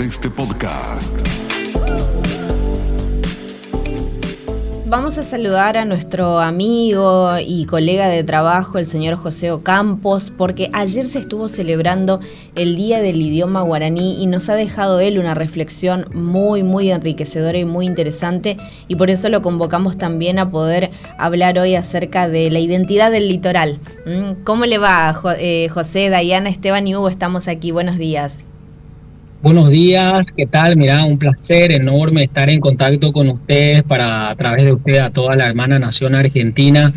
de este podcast. Vamos a saludar a nuestro amigo y colega de trabajo, el señor José Ocampos, porque ayer se estuvo celebrando el Día del Idioma Guaraní y nos ha dejado él una reflexión muy enriquecedora y muy interesante, y por eso lo convocamos también a poder hablar hoy acerca de la identidad del litoral. ¿Cómo le va, José, Dayana, Esteban y Hugo? Estamos aquí. Buenos días. Buenos días, ¿qué tal? Mirá, un placer enorme estar en contacto con ustedes a través de ustedes a toda la hermana nación argentina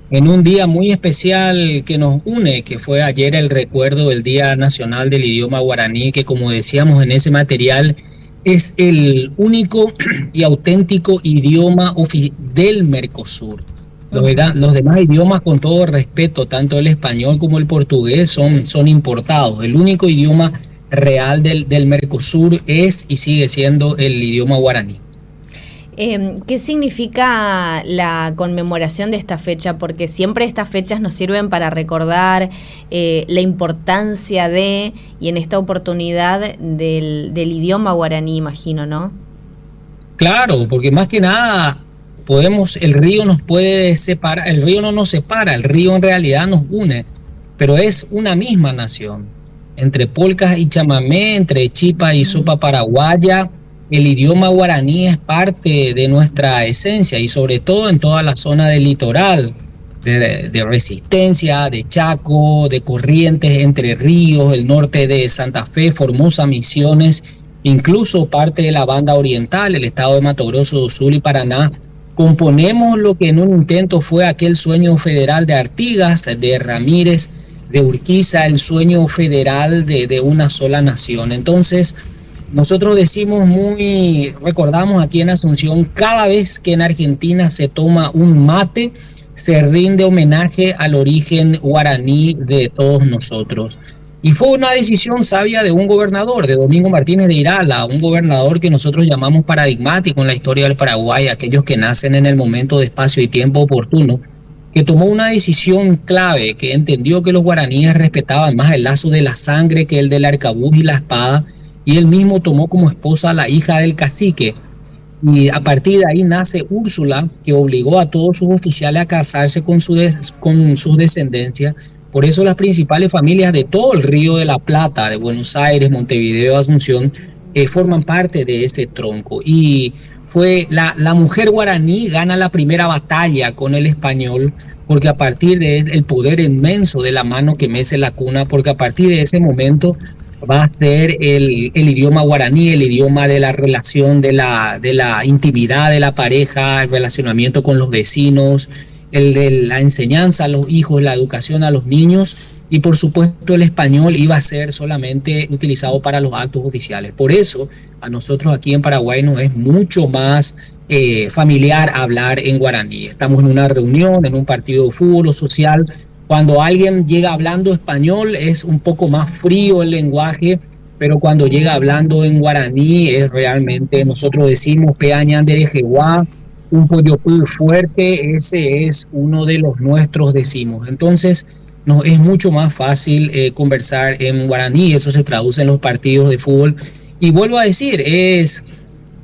en un día muy especial que nos une, que fue ayer el recuerdo del Día Nacional del Idioma Guaraní, que como decíamos en ese material es el único y auténtico idioma del Mercosur. Los demás idiomas, con todo respeto, tanto el español como el portugués son importados. El único idioma real del Mercosur es y sigue siendo el idioma guaraní. ¿Qué significa la conmemoración de esta fecha? Porque siempre estas fechas nos sirven para recordar la importancia y en esta oportunidad del idioma guaraní, imagino, ¿no? Claro, porque más que nada el río nos puede separar, el río no nos separa, el río en realidad nos une, pero es una misma nación. Entre polcas y chamamé, entre chipa y sopa paraguaya, el idioma guaraní es parte de nuestra esencia y sobre todo en toda la zona del litoral, de Resistencia, de Chaco, de Corrientes, Entre Ríos, el norte de Santa Fe, Formosa, Misiones, incluso parte de la banda oriental, el estado de Mato Grosso do Sul y Paraná. Componemos lo que en un intento fue aquel sueño federal de Artigas, de Ramírez, de Urquiza, el sueño federal de una sola nación. Entonces, nosotros recordamos aquí en Asunción, cada vez que en Argentina se toma un mate, se rinde homenaje al origen guaraní de todos nosotros. Y fue una decisión sabia de un gobernador, de Domingo Martínez de Irala, un gobernador que nosotros llamamos paradigmático en la historia del Paraguay, aquellos que nacen en el momento de espacio y tiempo oportuno, que tomó una decisión clave, que entendió que los guaraníes respetaban más el lazo de la sangre que el del arcabuz y la espada, y él mismo tomó como esposa a la hija del cacique. Y a partir de ahí nace Úrsula, que obligó a todos sus oficiales a casarse con sus descendencias. Por eso las principales familias de todo el Río de la Plata, de Buenos Aires, Montevideo, Asunción, forman parte de ese tronco. Y fue la mujer guaraní gana la primera batalla con el español, porque a partir de el poder inmenso de la mano que mece la cuna, porque a partir de ese momento va a ser el idioma guaraní, el idioma de la relación, de la intimidad de la pareja, el relacionamiento con los vecinos, el de la enseñanza a los hijos, la educación a los niños, y por supuesto el español iba a ser solamente utilizado para los actos oficiales. Por eso a nosotros aquí en Paraguay nos es mucho más familiar hablar en guaraní. Estamos en una reunión, en un partido de fútbol o social. Cuando alguien llega hablando español es un poco más frío el lenguaje, pero cuando llega hablando en guaraní es realmente, nosotros decimos peañanderejeguá, un pollo fuerte, ese es uno de los nuestros, decimos. Entonces nos es mucho más fácil conversar en guaraní, eso se traduce en los partidos de fútbol. Y vuelvo a decir,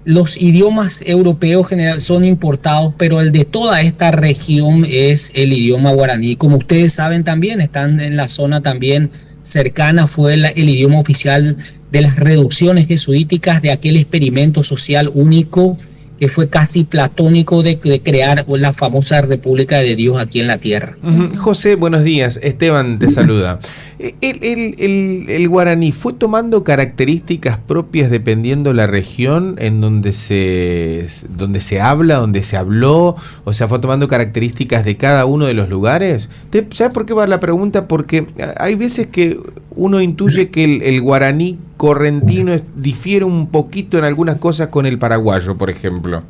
los idiomas europeos general son importados, pero el de toda esta región es el idioma guaraní. Como ustedes saben también, están en la zona también cercana, fue el idioma oficial de las reducciones jesuíticas, de aquel experimento social único que fue casi platónico de crear la famosa República de Dios aquí en la tierra. José, buenos días. Esteban te saluda. El guaraní fue tomando características propias dependiendo la región en donde se habla, donde se habló, o sea, fue tomando características de cada uno de los lugares. ¿Sabes por qué va la pregunta? Porque hay veces que uno intuye que el guaraní correntino difiere un poquito en algunas cosas con el paraguayo, por ejemplo.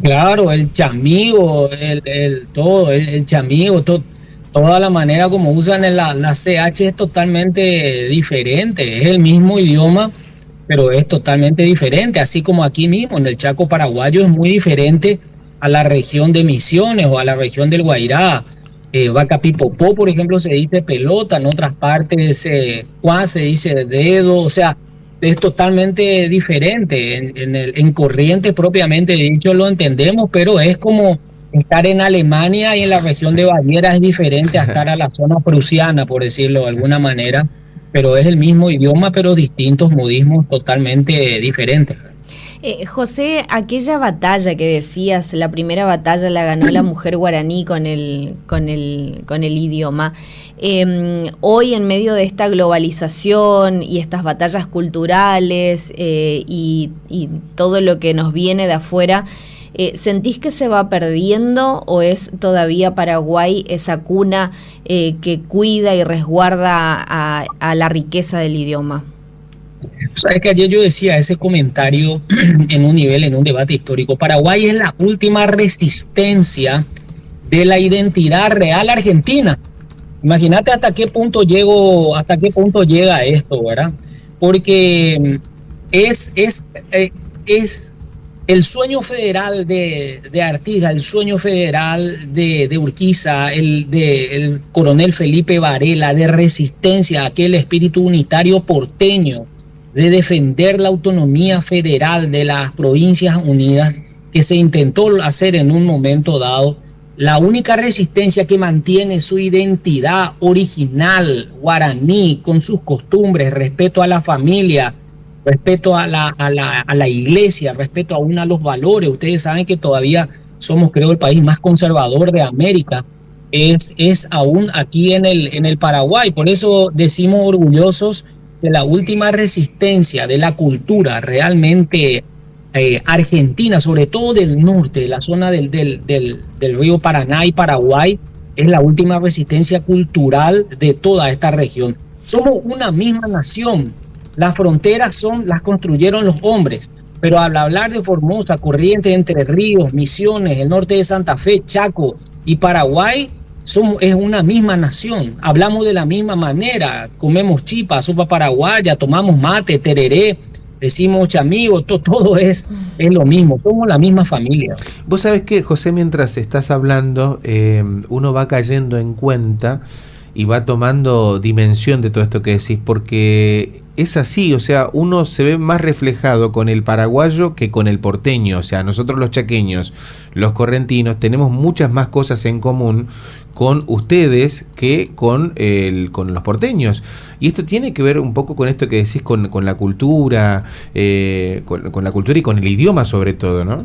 Claro, el chamigo, el chamigo, toda la manera como usan la CH es totalmente diferente. Es el mismo idioma, pero es totalmente diferente. Así como aquí mismo, en el Chaco paraguayo, es muy diferente a la región de Misiones o a la región del Guairá. Vacapipopó, por ejemplo, se dice pelota, en otras partes cuá se dice dedo, o sea, es totalmente diferente. En Corrientes propiamente dicho lo entendemos, pero es como estar en Alemania y en la región de Baviera es diferente a estar a la zona prusiana, por decirlo de alguna manera, pero es el mismo idioma, pero distintos modismos totalmente diferentes. José, aquella batalla que decías, la primera batalla la ganó la mujer guaraní con el idioma. Hoy, en medio de esta globalización y estas batallas culturales y todo lo que nos viene de afuera, ¿sentís que se va perdiendo o es todavía Paraguay esa cuna que cuida y resguarda a la riqueza del idioma? Sabes que ayer yo decía ese comentario en un debate histórico. Paraguay es la última resistencia de la identidad real argentina. Imagínate hasta qué punto llega esto, ¿verdad? Porque es el sueño federal de Artigas, el sueño federal de Urquiza, el coronel Felipe Varela, de resistencia, aquel espíritu unitario porteño, de defender la autonomía federal de las Provincias Unidas, que se intentó hacer en un momento dado. La única resistencia que mantiene su identidad original guaraní, con sus costumbres, respeto a la familia, respeto a la iglesia, respeto aún a los valores. Ustedes saben que todavía somos, creo, el país más conservador de América. Es aún aquí en el Paraguay. Por eso decimos orgullosos de la última resistencia de la cultura realmente argentina, sobre todo del norte, de la zona del río Paraná y Paraguay, es la última resistencia cultural de toda esta región. Somos una misma nación. Las fronteras las construyeron los hombres, pero al hablar de Formosa, Corrientes, Entre Ríos, Misiones, el norte de Santa Fe, Chaco y Paraguay, es una misma nación. Hablamos de la misma manera, comemos chipa, sopa paraguaya, tomamos mate, tereré, decimos chamigo, todo es lo mismo, somos la misma familia. Vos sabés que, José, mientras estás hablando, uno va cayendo en cuenta y va tomando dimensión de todo esto que decís, porque es así, o sea, uno se ve más reflejado con el paraguayo que con el porteño. O sea, nosotros los chaqueños, los correntinos, tenemos muchas más cosas en común con ustedes que con los porteños. Y esto tiene que ver un poco con esto que decís, con la cultura, con la cultura y con el idioma sobre todo, ¿no?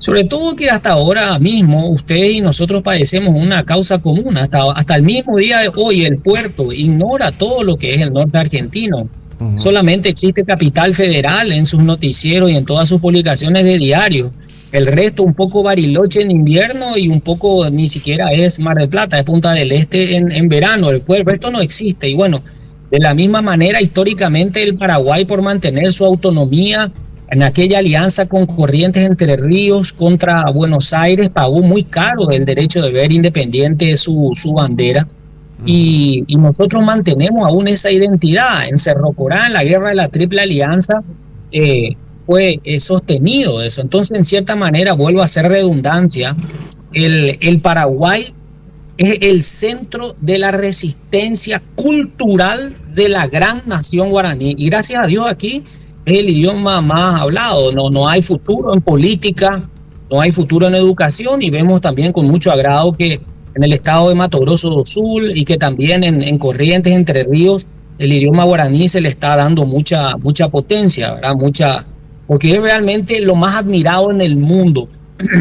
Sobre todo que hasta ahora mismo ustedes y nosotros padecemos una causa común. Hasta el mismo día de hoy el puerto ignora todo lo que es el norte argentino. Uh-huh. Solamente existe Capital Federal en sus noticieros y en todas sus publicaciones de diario. El resto un poco Bariloche en invierno y un poco ni siquiera es Mar del Plata, es Punta del Este en verano. El resto no existe. Y bueno, de la misma manera históricamente el Paraguay, por mantener su autonomía en aquella alianza con Corrientes, Entre Ríos contra Buenos Aires, pagó muy caro el derecho de ver independiente su bandera. Y nosotros mantenemos aún esa identidad. En Cerro Corá, en la guerra de la Triple Alianza, fue sostenido eso. Entonces, en cierta manera, vuelvo a hacer redundancia, el Paraguay es el centro de la resistencia cultural de la gran nación guaraní. Y gracias a Dios aquí es el idioma más hablado. No hay futuro en política, no hay futuro en educación, y vemos también con mucho agrado que en el estado de Mato Grosso do Sul y que también en Corrientes, Entre Ríos, el idioma guaraní se le está dando mucha potencia, ¿verdad? Porque es realmente lo más admirado en el mundo.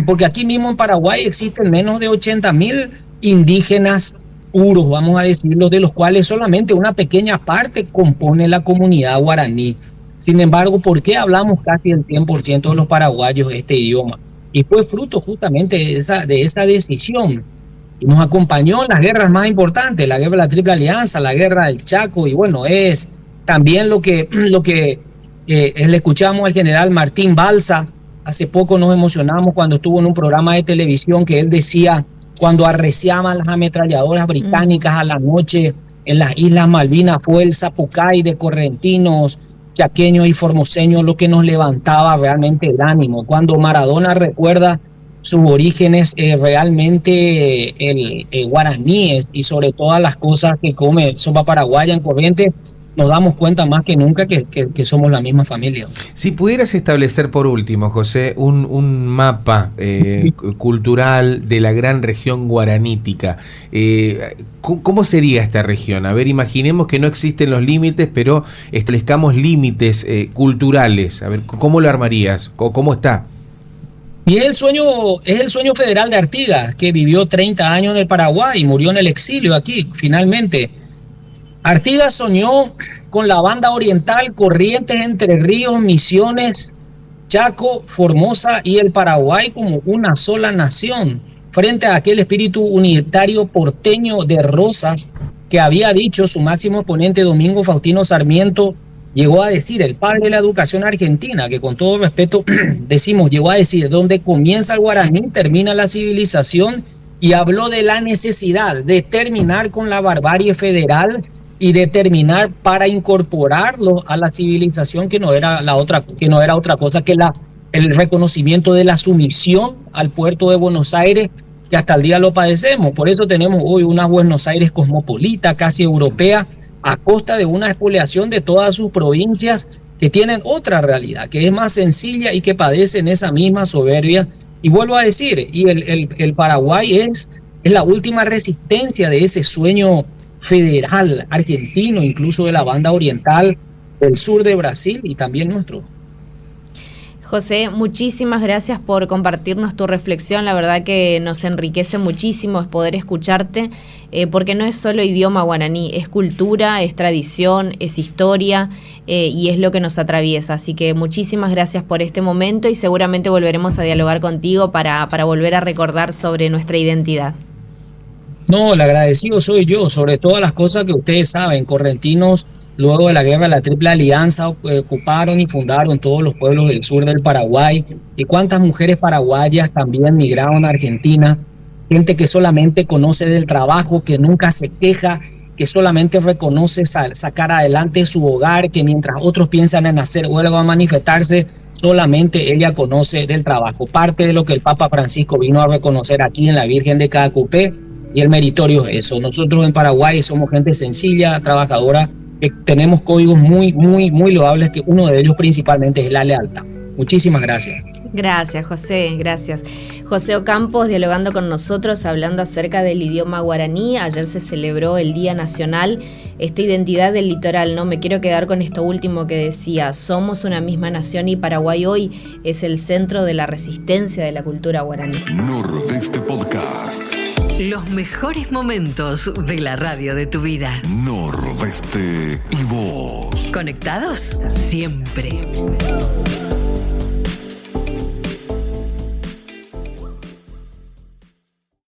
Porque aquí mismo en Paraguay existen menos de 80,000 indígenas puros, vamos a decirlo, de los cuales solamente una pequeña parte compone la comunidad guaraní. Sin embargo, ¿por qué hablamos casi el 100% de los paraguayos este idioma? Y fue fruto justamente de esa decisión. Y nos acompañó en las guerras más importantes, la guerra de la Triple Alianza, la guerra del Chaco, y bueno, es también lo que le escuchamos al general Martín Balsa. Hace poco nos emocionamos cuando estuvo en un programa de televisión que él decía, cuando arreciaban las ametralladoras británicas a la noche en las Islas Malvinas, fue el Zapucay de correntinos, chaqueños y formoseños lo que nos levantaba realmente el ánimo. Cuando Maradona recuerda sus orígenes realmente guaraníes y sobre todas las cosas que come sopa paraguaya en Corrientes, nos damos cuenta más que nunca que somos la misma familia. Si pudieras establecer por último, José, un mapa cultural de la gran región guaranítica, ¿cómo sería esta región? A ver, imaginemos que no existen los límites, pero establezcamos límites culturales. A ver, ¿cómo lo armarías? ¿Cómo está? Y es el sueño federal de Artigas, que vivió 30 años en el Paraguay y murió en el exilio aquí, finalmente. Artigas soñó con la banda oriental, Corrientes, Entre Ríos, Misiones, Chaco, Formosa y el Paraguay como una sola nación, frente a aquel espíritu unitario porteño de Rosas que había dicho su máximo exponente Domingo Faustino Sarmiento. Llegó a decir, el padre de la educación argentina, que con todo respeto decimos, llegó a decir, donde comienza el guaraní, termina la civilización, y habló de la necesidad de terminar con la barbarie federal y de terminar para incorporarlo a la civilización que no era otra cosa que el reconocimiento de la sumisión al puerto de Buenos Aires, que hasta el día lo padecemos. Por eso tenemos hoy una Buenos Aires cosmopolita, casi europea, a costa de una expoliación de todas sus provincias que tienen otra realidad, que es más sencilla y que padecen esa misma soberbia. Y vuelvo a decir, y el Paraguay es la última resistencia de ese sueño federal argentino, incluso de la banda oriental del sur de Brasil y también nuestro. José, muchísimas gracias por compartirnos tu reflexión. La verdad que nos enriquece muchísimo es poder escucharte, porque no es solo idioma guaraní, es cultura, es tradición, es historia, y es lo que nos atraviesa. Así que muchísimas gracias por este momento y seguramente volveremos a dialogar contigo para volver a recordar sobre nuestra identidad. No, el agradecido soy yo, sobre todas las cosas que ustedes saben. Correntinos, luego de la guerra de la Triple Alianza, ocuparon y fundaron todos los pueblos del sur del Paraguay. Y cuántas mujeres paraguayas también migraron a Argentina. Gente que solamente conoce del trabajo, que nunca se queja, que solamente reconoce sacar adelante su hogar, que mientras otros piensan en hacer huelga o manifestarse, solamente ella conoce del trabajo. Parte de lo que el Papa Francisco vino a reconocer aquí en la Virgen de Caacupé, y el meritorio es eso. Nosotros en Paraguay somos gente sencilla, trabajadora, que tenemos códigos muy, muy, muy loables, que uno de ellos principalmente es la lealtad. Muchísimas gracias. Gracias, José, gracias. José Ocampos dialogando con nosotros, hablando acerca del idioma guaraní. Ayer se celebró el Día Nacional, esta identidad del litoral, ¿no? Me quiero quedar con esto último que decía, somos una misma nación y Paraguay hoy es el centro de la resistencia de la cultura guaraní. Nordeste Podcast. Los mejores momentos de la radio de tu vida. Nordeste y vos. ¿Conectados? Siempre.